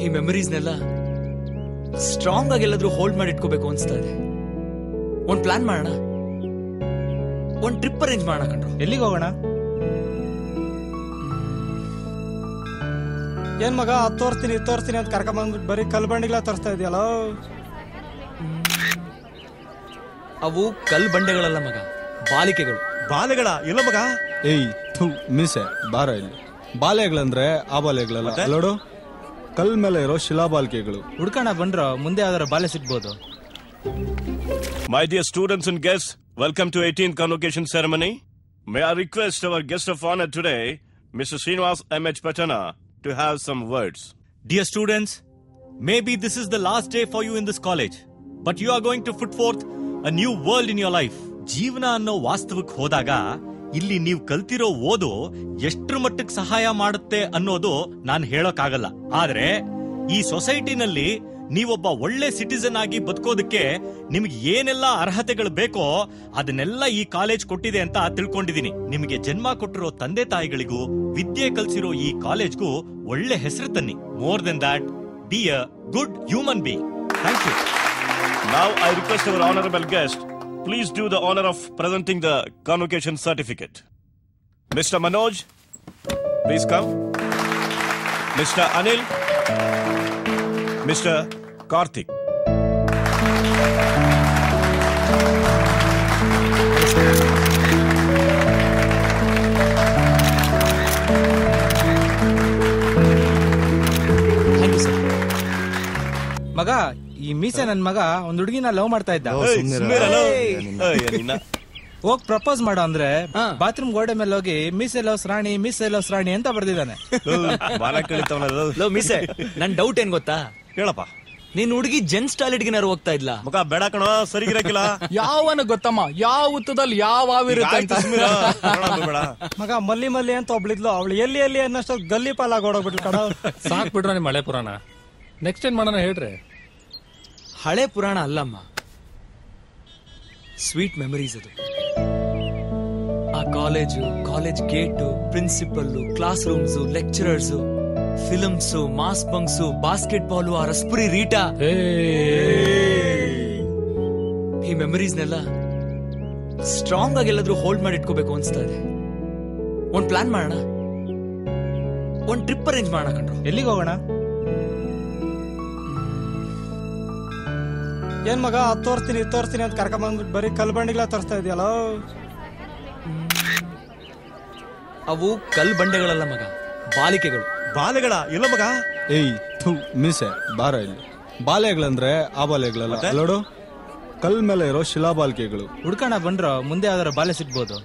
ಈ ಮೆಮರೀಸ್ನೆಲ್ಲ ಸ್ಟ್ರಾಂಗ್ ಆಗಿ ಎಲ್ಲಾದ್ರೂ ಹೋಲ್ಡ್ ಮಾಡಿ ಇಟ್ಕೋಬೇಕು ಅನ್ಸ್ತಾ ಇದೆ. ಒಂದ್ ಪ್ಲಾನ್ ಮಾಡೋಣ, ಒಂದ್ ಟ್ರಿಪ್ ಅರೇಂಜ್ ಮಾಡೋಣ ಕಣ್ರು. ಎಲ್ಲಿಗೆ ಹೋಗೋಣ? ಏನ್ ಮಗ ಅದು ತೋರಿಸ್ತೀನಿ ಅಂತ ಕರ್ಕೊಂಡ್ಬಂದ್ಬಿಟ್ಟು ಬರೀ ಕಲ್ಬಂಡಿಗಳ ತೋರಿಸ್ತಾ ಇದೆಯಲ್ಲ. ಅವು ಕಲ್ ಬಂಡೆಗಳಲ್ಲ ಮಗ, ಬಾಲಿಕೆಗಳು. ಬಾಲೆಗಳ ಇಲ್ಲ ಮಗ. ಏಯ್ ಥು ಮೀಸೆ ಬಾರ ಇಲ್ಲಿ. ಬಾಲೆಗಳಂದ್ರೆ ಆ ಬಾಲೆಗಳಲ್ಲ ನೋಡು, ಕಲ್ ಮೇಲೆ ಇರೋ ಶಿಲಾಬಾಲಿಕೆಗಳು. ಹುಡ್ಕಣ ಬಂದ್ರ ಮುಂದೆ ಯಾವ್ದಾರ ಬಾಲೆ ಸಿಗ್ಬೋದು. My dear students and guests, welcome to 18th convocation ceremony. May I request our guest of honor today, Mr. Srinivas M.H. Patana, to have some words. Dear students, maybe this is the last day for you in this college, but you are going to put forth a new world in your life. ಜೀವನ ಅನ್ನೋ ವಾಸ್ತವಕ್ಕೆ ಹೋದಾಗ ಇಲ್ಲಿ ನೀವು ಕಲ್ತಿರೋ ಓದು ಎಷ್ಟ್ರ ಮಟ್ಟಕ್ಕೆ ಸಹಾಯ ಮಾಡುತ್ತೆ ಅನ್ನೋದು ನಾನು ಹೇಳೋಕ್ಕಾಗಲ್ಲ. ಆದ್ರೆ ಈ ಸೊಸೈಟಿನಲ್ಲಿ ನೀವೊಬ್ಬ ಒಳ್ಳೆ ಸಿಟಿಸನ್ ಆಗಿ ಬದುಕೋದಕ್ಕೆ ನಿಮ್ಗೆ ಏನೆಲ್ಲ ಅರ್ಹತೆಗಳು ಬೇಕೋ ಅದನ್ನೆಲ್ಲ ಈ ಕಾಲೇಜ್ ಕೊಟ್ಟಿದೆ ಅಂತ ತಿಳ್ಕೊಂಡಿದೀನಿ. ನಿಮಗೆ ಜನ್ಮ ಕೊಟ್ಟಿರೋ ತಂದೆ ತಾಯಿಗಳಿಗೂ ವಿದ್ಯೆ ಕಲ್ಸಿರೋ ಈ ಕಾಲೇಜ್ಗೂ ಒಳ್ಳೆ ಹೆಸರು ತನ್ನಿ. More than that, be a good human being. Thank you. Now I request our honorable guest, please do the honor of presenting the convocation certificate. Mr. Manoj, please come. Mr. Anil, Mr. Karthik. ಮಗ, ಈ ಮೀಸೆ ನನ್ ಮಗ ಒಂದ್ ಹುಡುಗಿನ love ಮಾಡ್ತಾ ಇದ್ದ. ಹೋಗ್ ಪ್ರಪೋಸ್ ಮಾಡೋ ಅಂದ್ರೆ ಬಾತ್ರೂಮ್ ಗೋಡೆ ಮೇಲೆ ಹೋಗಿ ಮೀಸೆ ಲವ್ಸ್ ರಾಣಿ, ಮೀಸೆ ಲವ್ಸ್ ರಾಣಿ ಅಂತ ಬರ್ದಿದ್ದಾನೆ. ಮೀಸೆ, ನನ್ ಡೌಟ್ ಏನ್ ಗೊತ್ತಾ? ಹೇಳಪ್ಪ. ನೀನ್ ಹುಡುಗಿ ಜೆಂಟ್ಸ್ ಟಾಯ್ಲೆಟ್ಗೆ ಹೋಗ್ತಾ ಇದ್ಲಾ? ಮಗ ಬೇಡ ಕಣ, ಸರಿಗಿರಕಿಲ್ಲ. ಯಾವನ ಗೊತ್ತಮ್ಮ, ಯಾವ ಹುತ್ತದಲ್ಲಿ ಯಾವ ಆವಿರುತ್ತೆ ಅಂತ. ಮಗ ಮಲ್ಲಿ ಅಂತ ಒಬ್ಳಿದ್ಲು, ಅವಳು ಎಲ್ಲಿ ಅನ್ನಷ್ಟು ಗಲ್ಲಿ ಪಾಲಾಗಿ ಓಡೋಗ್ಬಿಟ್ಲು ಕಣ. ಸಾಕ್ ಬಿಡ್ರ ನಿಮ್ ಹಳೆ ಪುರಾಣ. ನೆಕ್ಸ್ಟ್ ಏನ್ ಮಾಡೋಣ ಹೇಳ್ರಿ. ಹಳೆ ಪುರಾಣ ಅಲ್ಲಮ್ಮ, ಸ್ವೀಟ್ ಮೆಮರೀಸ್ ಅದು. ಆ college, college gate, principal, class rooms, lecturers, films, mass bunks, basketball, ಆ ರಸ್ಪುರಿ ರೀಟಾ. ಈ ಮೆಮರೀಸ್ನೆಲ್ಲ ಸ್ಟ್ರಾಂಗ್ ಆಗಿ ಎಲ್ಲಾದ್ರೂ ಹೋಲ್ಡ್ ಮಾಡಿ ಇಟ್ಕೋಬೇಕು ಅನ್ಸ್ತಾ ಇದೆ. ಒಂದ್ ಪ್ಲಾನ್ ಮಾಡೋಣ, ಒಂದ್ ಟ್ರಿಪ್ ಅರೇಂಜ್ ಮಾಡೋಣ ಕಣ್ರು. ಎಲ್ಲಿಗೆ ಹೋಗೋಣ? ಏನ್ ಮಗ ಅದು ತೋರಿಸ್ತೀನಿ ಅಂತ ಕರ್ಕೊಂಡ್ಬಂದ್ಬಿಟ್ಟು ಬರೀ ಕಲ್ಬಂಡಿಗಳ ತೋರಿಸ್ತಾ ಇದೆಯಲ್ಲ. ಅವು ಕಲ್ ಬಂಡೆಗಳಲ್ಲ ಮಗ, ಬಾಲಿಕೆಗಳು. ಬಾಲೆಗಳ ಇಲ್ಲ ಮಗ. ಏಯ್ ಥು ಮೀಸೆ ಬಾರ ಇಲ್ಲಿ. ಬಾಲೆಗಳಂದ್ರೆ ಆ ಬಾಲೆಗಳಲ್ಲ ನೋಡು, ಕಲ್ ಮೇಲೆ ಇರೋ ಶಿಲಾಬಾಲಿಕೆಗಳು. ಹುಡ್ಕಣ ಬಂದ್ರ ಮುಂದೆ ಯಾವ್ದಾರ ಬಾಲೆ ಸಿಗ್ಬೋದು.